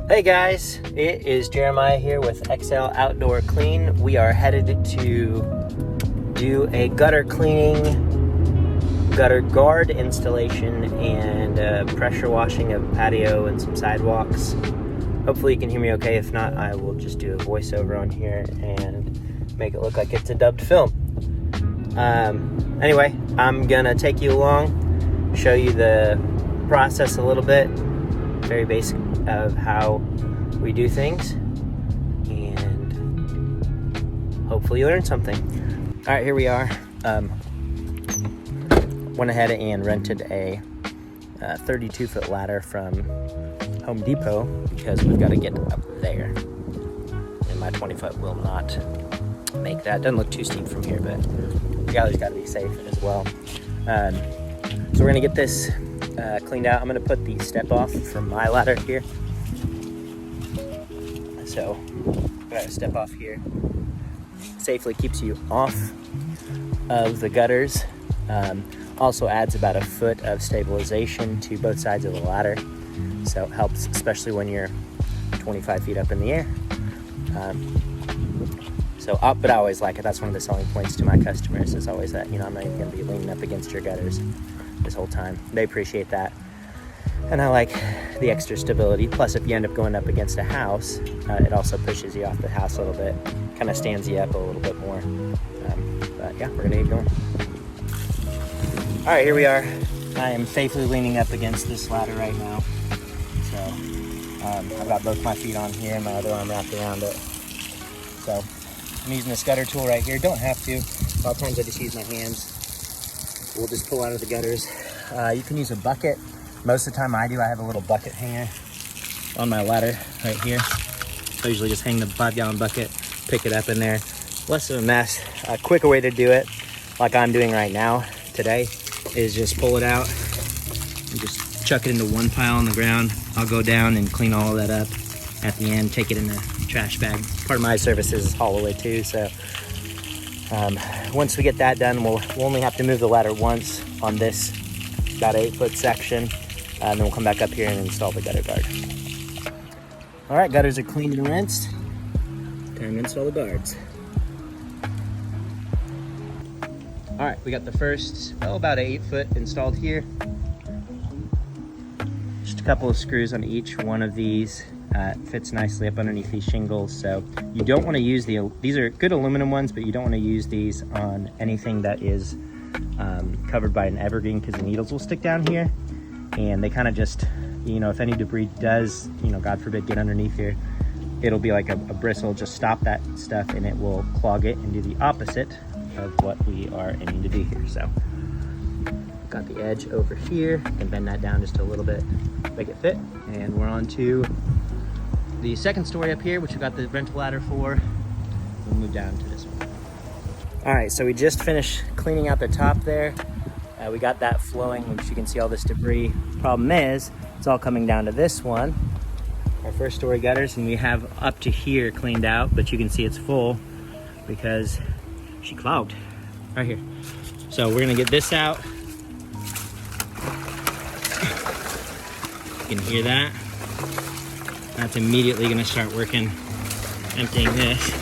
Hey guys, it is Jeremiah here with XL Outdoor Clean. We are headed to do a gutter cleaning, gutter guard installation, and pressure washing of patio and some sidewalks. Hopefully you can hear me okay. If not, I will just do a voiceover on here and make it look like it's a dubbed film. Anyway, I'm gonna take you along, show you the process a little bit, very basic of how we do things, and hopefully you learn something. All right, here we are. Went ahead and rented a 32-foot ladder from Home Depot because we've got to get up there, and my 20-foot will not make that. Doesn't look too steep from here, but the gallery's got to be safe as well. So we're gonna get this cleaned out. I'm gonna put the step off from my ladder here. So, got a step off here. Safely keeps you off of the gutters. Also adds about a foot of stabilization to both sides of the ladder. So it helps, especially when you're 25 feet up in the air. But I always like it. That's one of the selling points to my customers, is always that, I'm not even gonna be leaning up against your gutters this whole time. They appreciate that. And I like the extra stability. Plus, if you end up going up against a house, it also pushes you off the house a little bit, kind of stands you up a little bit more. But yeah, we're gonna get going. All right, here we are. I am safely leaning up against this ladder right now. So I've got both my feet on here, my other arm wrapped around it. So I'm using this gutter tool right here. Don't have to. A lot of times I just use my hands. We'll just pull out of the gutters. You can use a bucket. Most of the time I do. I have a little bucket hanger on my ladder right here. So I usually just hang the 5-gallon bucket, pick it up in there. Less of a mess. A quicker way to do it, like I'm doing right now today, is just pull it out and just chuck it into one pile on the ground. I'll go down and clean all of that up at the end, take it in the trash bag. Part of my service is haul away too, so once we get that done, we'll only have to move the ladder once on this about 8-foot section, and then we'll come back up here and install the gutter guard. All right, gutters are cleaned and rinsed. Time to install the guards. All right, we got the first, about 8-foot installed here. Just a couple of screws on each one of these. Fits nicely up underneath these shingles. So you don't want to use these are good aluminum ones, but you don't want to use these on anything that is covered by an evergreen, because the needles will stick down here, and they kind of just, if any debris does, God forbid, get underneath here, it'll be like a bristle. Just stop that stuff and it will clog it and do the opposite of what we are aiming to do here. So got the edge over here, can bend that down just a little bit, make it fit, and we're on to the second story up here, which we got the rental ladder for. We'll move down to this one. All right, so we just finished cleaning out the top there. We got that flowing, which you can see all this debris. Problem is, it's all coming down to this one, our first story gutters, and we have up to here cleaned out, but you can see it's full because she clogged right here. So we're gonna get this out. You can hear that. That's immediately gonna start working, emptying this.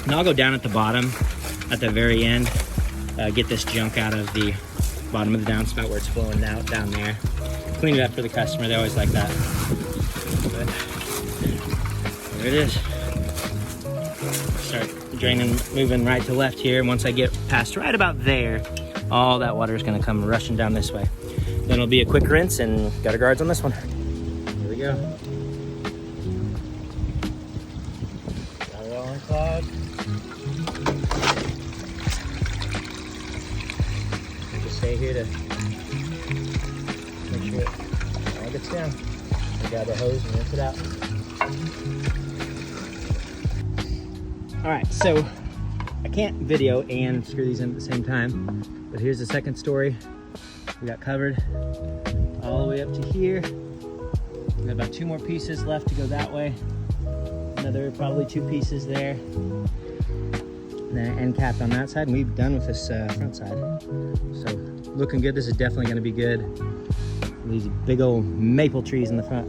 And I'll go down at the bottom, at the very end, get this junk out of the bottom of the downspout where it's flowing out down there. Clean it up for the customer, they always like that. But there it is. Start draining, moving right to left here. Once I get past right about there, all that water is gonna come rushing down this way. Then it'll be a quick rinse and gutter guards on this one. Here we go. Got it all unclogged. Just stay here to make sure it all gets down. I grab a hose and rinse it out. All right, so I can't video and screw these in at the same time, but here's the second story. We got covered all the way up to here. We got about 2 more pieces left to go that way. Another probably 2 pieces there. And then an end cap on that side, and we've done with this front side. So looking good. This is definitely gonna be good. These big old maple trees in the front.